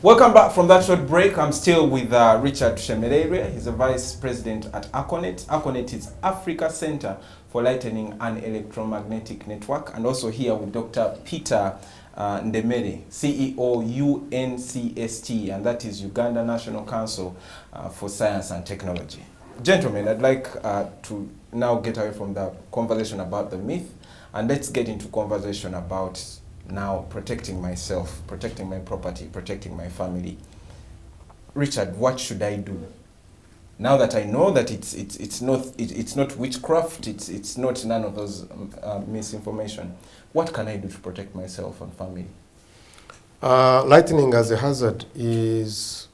Welcome back from that short break. I'm still with Richard Shemereire. He's a vice president at ACONET. ACONET is Africa Center for Lightening and Electromagnetic Network, and also here with Dr. Peter Ndemere, CEO UNCST, and that is Uganda National Council for Science and Technology. Gentlemen, I'd like to now get away from the conversation about the myth, and let's get into conversation about now protecting myself, protecting my property, protecting my family. Richard, what should I do now that I know that it's not witchcraft, it's not none of those misinformation? What can I do to protect myself and family? Lightning as a hazard is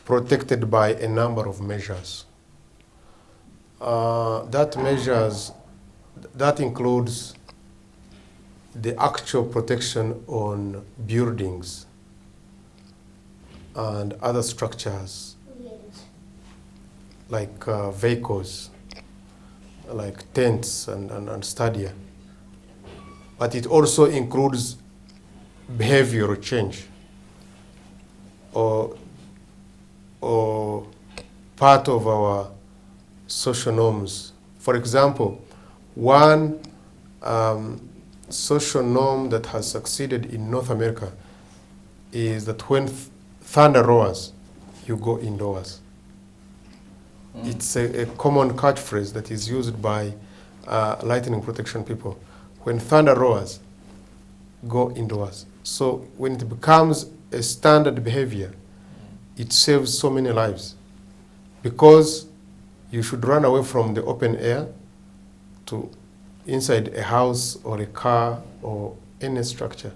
protected by a number of measures. That includes the actual protection on buildings and other structures like vehicles, like tents and stadia. But it also includes behavioral change or part of our social norms. For example, one social norm that has succeeded in North America is that when thunder roars, you go indoors. It's a common catchphrase that is used by lightning protection people. When thunder roars, go indoors. So when it becomes a standard behavior, it saves so many lives, because you should run away from the open air to inside a house or a car or any structure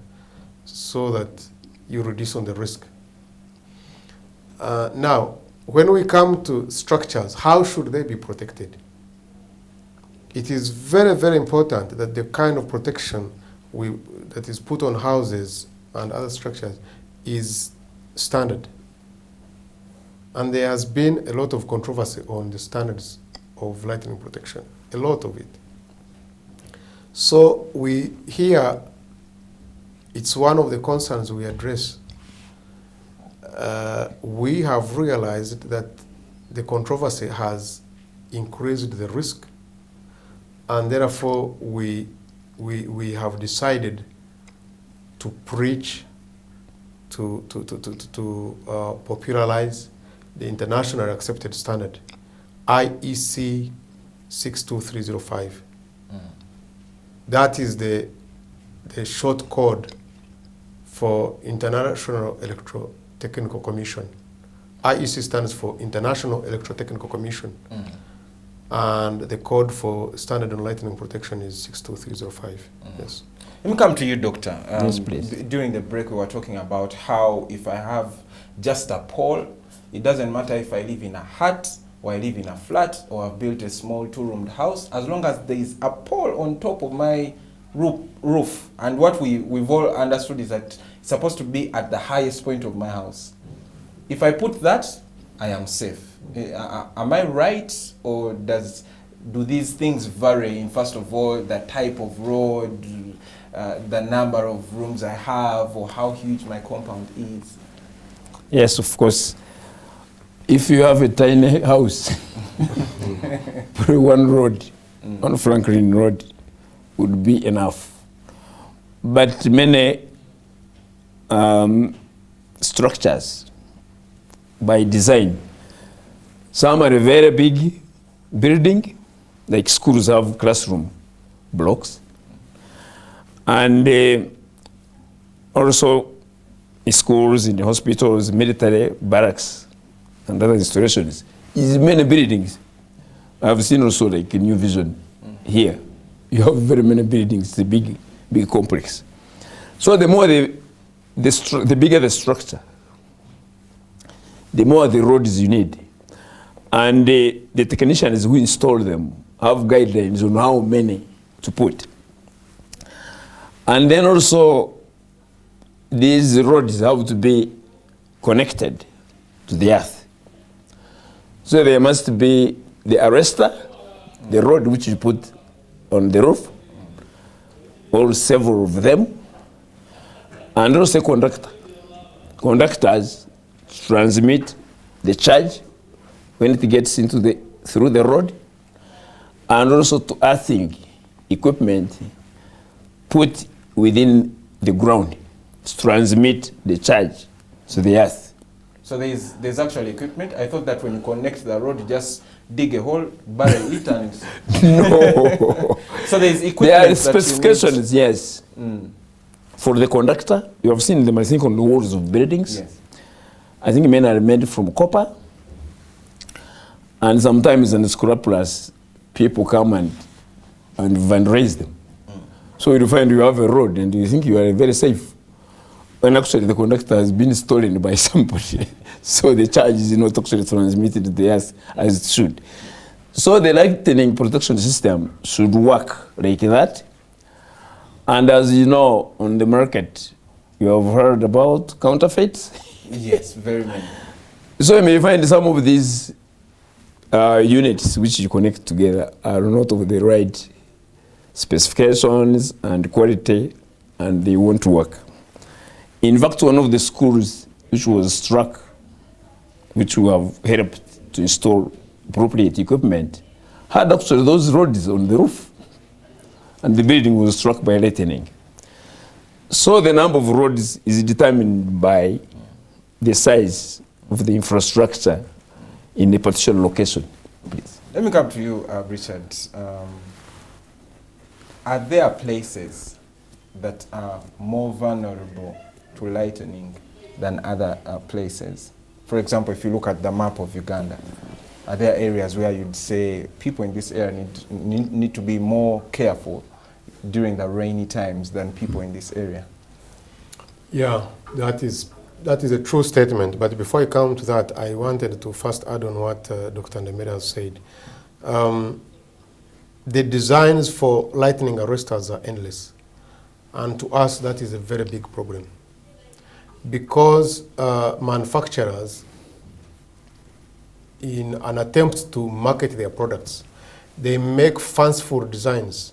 so that you reduce on the risk. Now, when we come to structures, how should they be protected? It is very, very important that the kind of protection that is put on houses and other structures is standard. And there has been a lot of controversy on the standards of lightning protection, a lot of it. So here, it's one of the concerns we address. We have realized that the controversy has increased the risk, and therefore we have decided to preach, to popularize the internationally accepted standard, IEC 62305. That is the short code for International Electrotechnical Commission. IEC stands for International Electrotechnical Commission. And the code for standard on lightning protection is 62305. Yes. Let me come to you, Doctor. Yes, please. During the break, we were talking about how if I have just a pole, it doesn't matter if I live in a hut or I live in a flat or I've built a small two-roomed house, as long as there is a pole on top of my roof. And what we've all understood is that it's supposed to be at the highest point of my house. If I put that, I am safe. Am I right, or do these things vary in, first of all, the type of road, the number of rooms I have, or how huge my compound is? Yes, of course. If you have a tiny house, probably one road, one Franklin Road would be enough. But many structures, by design, some are a very big building, like schools have classroom blocks, and also in schools, in the hospitals, military barracks, and other installations, is many buildings. I've seen also like a New Vision here. You have very many buildings, it's a big complex. So the more the bigger the structure, the more the roads you need. And the technicians who install them have guidelines on how many to put. And then also, these roads have to be connected to the earth. So there must be the arrestor, the rod which you put on the roof, or several of them, and also a conductor conductors transmit the charge when it gets through the rod, and also to earthing equipment put within the ground to transmit the charge to the earth. So there's actually equipment. I thought that when you connect the rod, you just dig a hole, bury it, and No. so there's equipment. There are that specifications, yes. For the conductor, you have seen them, I think, on the walls of buildings. Yes. I think men are made from copper. And sometimes in the scrapless, people come and vandalize them. So you find you have a road and you think you are very safe. When actually the conductor has been stolen by somebody. So the charge is not actually transmitted to the earth as it should. So the lightning protection system should work like that. And as you know, on the market, you have heard about counterfeits. Yes, very many. So you may find some of these units which you connect together are not of the right specifications and quality, and they won't work. In fact, one of the schools which was struck, which we have helped to install appropriate equipment, had actually those rods on the roof, and the building was struck by lightning. So the number of rods is determined by the size of the infrastructure in a particular location. Please. Let me come to you, Richard. Are there places that are more vulnerable to lightning than other places? For example, if you look at the map of Uganda, are there areas where you'd say people in this area need to be more careful during the rainy times than people in this area? Yeah, that is a true statement. But before I come to that, I wanted to first add on what Dr. Ndemere has said. The designs for lightning arresters are endless. And to us, that is a very big problem. Because manufacturers, in an attempt to market their products, they make fanciful designs.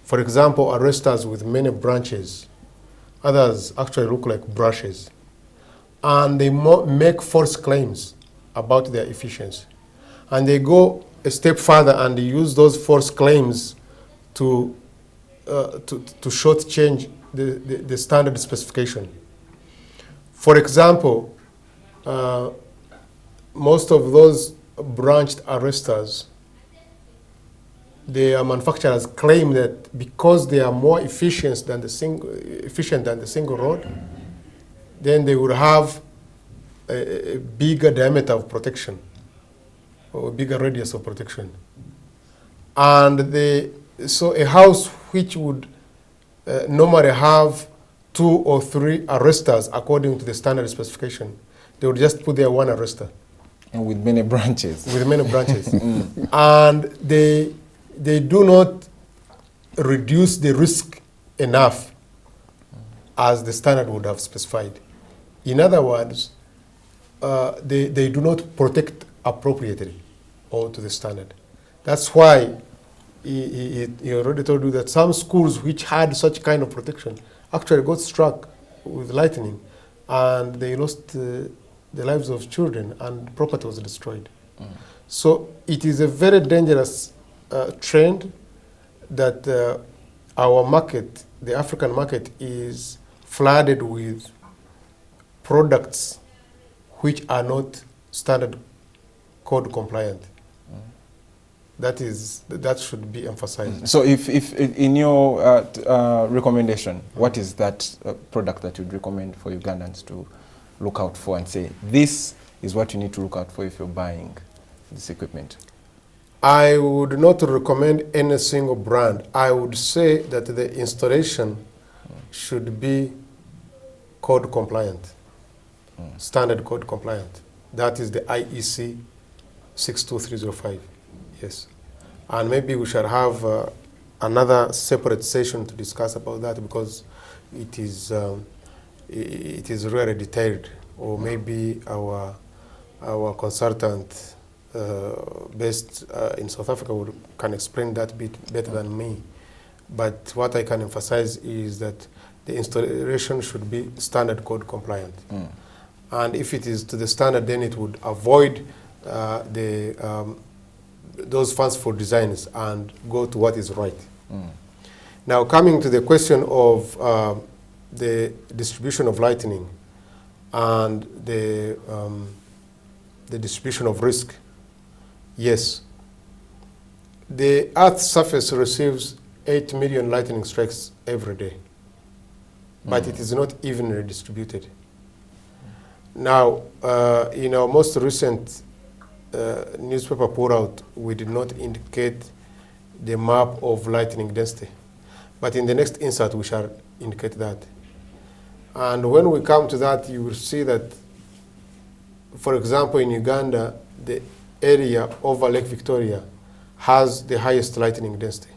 For example, arresters with many branches. Others actually look like brushes. And they make false claims about their efficiency. And they go a step further and they use those false claims to shortchange the standard specification. For example, most of those branched arresters, their manufacturers claim that because they are more efficient than the single rod, then they would have a bigger diameter of protection, or a bigger radius of protection. And so a house which would normally have 2 or 3 arresters according to the standard specification, they would just put there 1 arrestor. And with many branches. With many branches. And they do not reduce the risk enough as the standard would have specified. In other words, they do not protect appropriately or to the standard. That's why he already told you that some schools which had such kind of protection actually got struck with lightning, and they lost the lives of children and property was destroyed. So it is a very dangerous trend that our market, the African market, is flooded with products which are not standard code compliant. That should be emphasized. So if in your recommendation, what is that product that you'd recommend for Ugandans to look out for and say, this is what you need to look out for if you're buying this equipment? I would not recommend any single brand. I would say that the installation should be code compliant, standard code compliant. That is the IEC 62305. Yes. And maybe we shall have another separate session to discuss about that, because it is really detailed, or maybe our consultant based in South Africa can explain that bit better than me. But what I can emphasize is that the installation should be standard code compliant. And if it is to the standard, then it would avoid those fanciful designs and go to what is right. Now, coming to the question of the distribution of lightning and the distribution of risk, yes. The Earth's surface receives 8 million lightning strikes every day, but it is not evenly distributed. Now, in our most recent newspaper put out, we did not indicate the map of lightning density, but in the next insert we shall indicate that. And when we come to that, you will see that, for example, in Uganda, the area over Lake Victoria has the highest lightning density,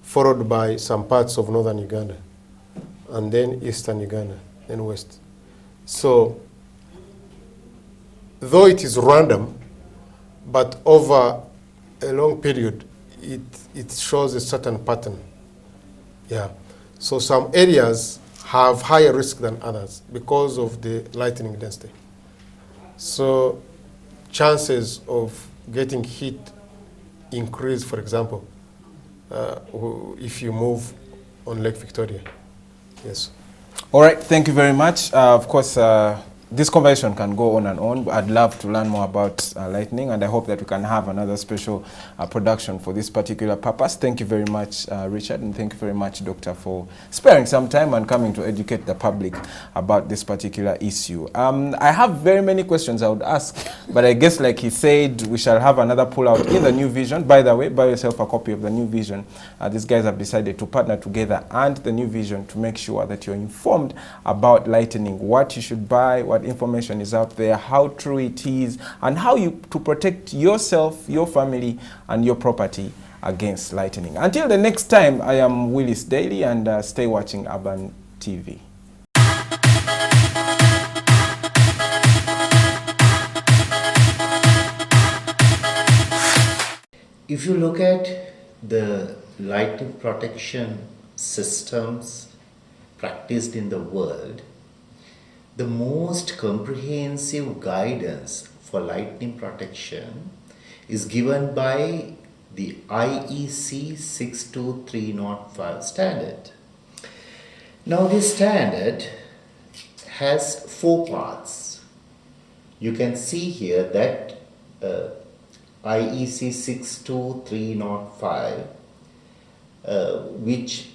followed by some parts of northern Uganda, and then eastern Uganda, and west. So, though it is random, but over a long period, it shows a certain pattern. Yeah. So some areas have higher risk than others because of the lightning density. So chances of getting hit increase, for example, if you move on Lake Victoria. Yes. All right, thank you very much. Of course, this conversation can go on and on. I'd love to learn more about lightning, and I hope that we can have another special production for this particular purpose. Thank you very much, Richard, and thank you very much, Doctor, for sparing some time and coming to educate the public about this particular issue. I have very many questions I would ask, but I guess, like he said, we shall have another pull-out in the new vision. By the way, buy yourself a copy of the new vision. These guys have decided to partner together and the new vision to make sure that you're informed about lightning, what you should buy, what information is out there, how true it is, and how to protect yourself, your family, and your property against lightning. Until the next time, I am Willis Daly, and stay watching Urban TV. If you look at the lightning protection systems practiced in the world, the most comprehensive guidance for lightning protection is given by the IEC 62305 standard. Now, this standard has 4 parts. You can see here that IEC 62305, which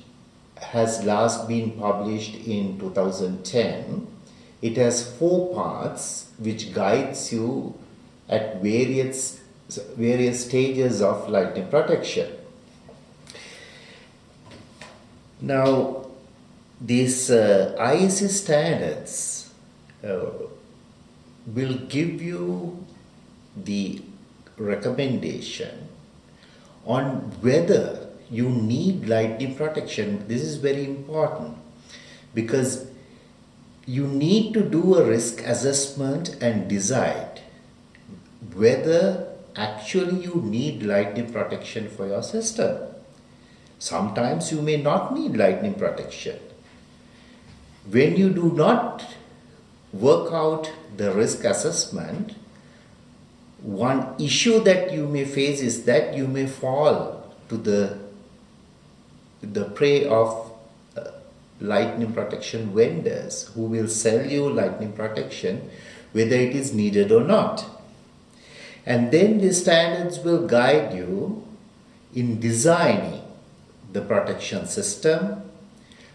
has last been published in 2010, it has 4 parts which guides you at various stages of lightning protection. Now, these IEC standards will give you the recommendation on whether you need lightning protection. This is very important because you need to do a risk assessment and decide whether actually you need lightning protection for your system. Sometimes you may not need lightning protection. When you do not work out the risk assessment, one issue that you may face is that you may fall to the prey of lightning protection vendors who will sell you lightning protection whether it is needed or not. And then the standards will guide you in designing the protection system,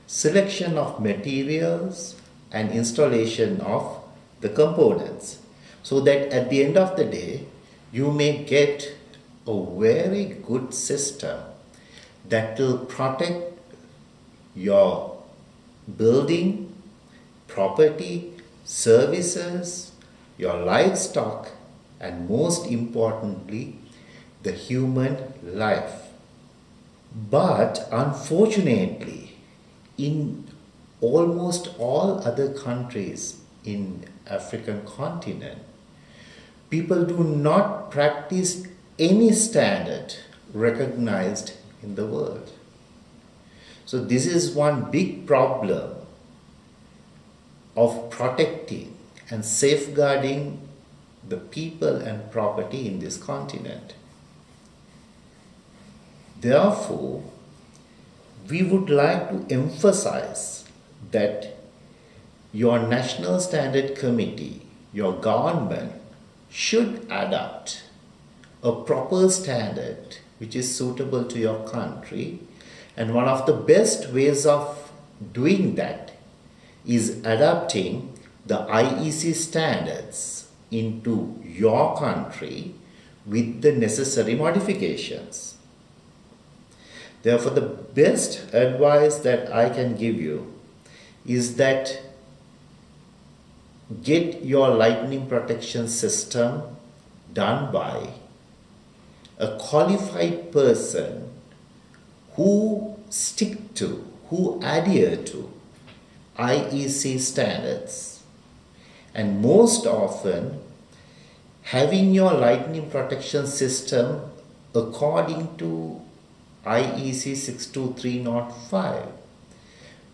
selection of materials, and installation of the components, so that at the end of the day you may get a very good system that will protect your building, property, services, your livestock, and most importantly, the human life. But unfortunately, in almost all other countries in African continent, people do not practice any standard recognized in the world. So this is one big problem of protecting and safeguarding the people and property in this continent. Therefore, we would like to emphasize that your National Standard Committee, your government, should adopt a proper standard which is suitable to your country. And one of the best ways of doing that is adapting the IEC standards into your country with the necessary modifications. Therefore, the best advice that I can give you is that get your lightning protection system done by a qualified person who adhere to IEC standards. And most often, having your lightning protection system according to IEC 62305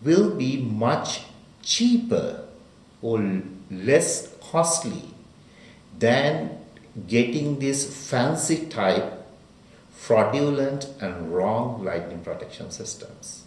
will be much cheaper or less costly than getting these fancy type fraudulent and wrong lightning protection systems.